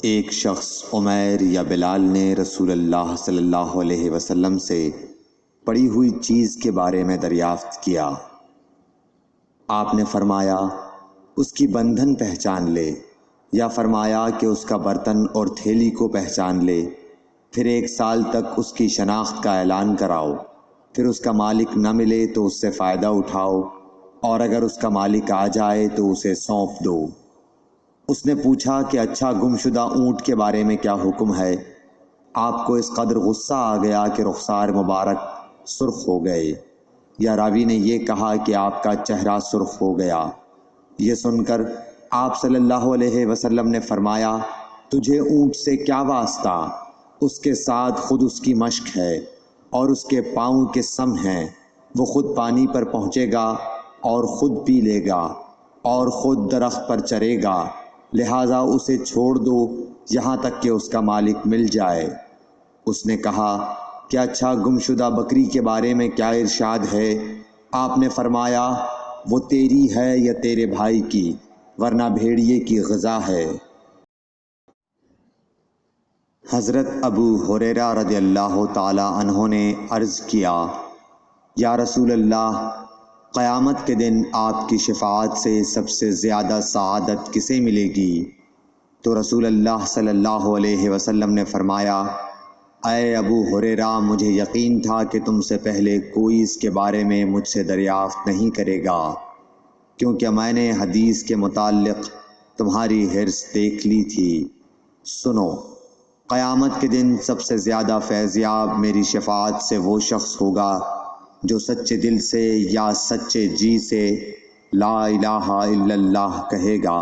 ایک شخص عمیر یا بلال نے رسول اللہ صلی اللہ علیہ وسلم سے پڑی ہوئی چیز کے بارے میں دریافت کیا۔ آپ نے فرمایا اس کی بندھن پہچان لے، یا فرمایا کہ اس کا برتن اور تھیلی کو پہچان لے، پھر 1 سال تک اس کی شناخت کا اعلان کراؤ، پھر اس کا مالک نہ ملے تو اس سے فائدہ اٹھاؤ، اور اگر اس کا مالک آ جائے تو اسے سونپ دو۔ اس نے پوچھا کہ اچھا گمشدہ اونٹ کے بارے میں کیا حکم ہے؟ آپ کو اس قدر غصہ آ گیا کہ رخسار مبارک سرخ ہو گئے، یا راوی نے یہ کہا کہ آپ کا چہرہ سرخ ہو گیا۔ یہ سن کر آپ صلی اللہ علیہ وسلم نے فرمایا، تجھے اونٹ سے کیا واسطہ؟ اس کے ساتھ خود اس کی مشق ہے اور اس کے پاؤں کے سم ہیں، وہ خود پانی پر پہنچے گا اور خود پی لے گا اور خود درخت پر چرے گا، لہٰذا اسے چھوڑ دو یہاں تک کہ اس کا مالک مل جائے۔ اس نے کہا کہ اچھا گمشدہ بکری کے بارے میں کیا ارشاد ہے؟ آپ نے فرمایا وہ تیری ہے یا تیرے بھائی کی، ورنہ بھیڑیے کی غذا ہے۔ حضرت ابو ہریرہ رضی اللہ تعالی عنہ نے عرض کیا، یا رسول اللہ، قیامت کے دن آپ کی شفاعت سے سب سے زیادہ سعادت کسے ملے گی؟ تو رسول اللہ صلی اللہ علیہ وسلم نے فرمایا، اے ابو ہریرہ، مجھے یقین تھا کہ تم سے پہلے کوئی اس کے بارے میں مجھ سے دریافت نہیں کرے گا، کیونکہ میں نے حدیث کے متعلق تمہاری حرص دیکھ لی تھی۔ سنو، قیامت کے دن سب سے زیادہ فیضیاب میری شفاعت سے وہ شخص ہوگا جو سچے دل سے یا سچے جی سے لا الہ الا اللہ کہے گا۔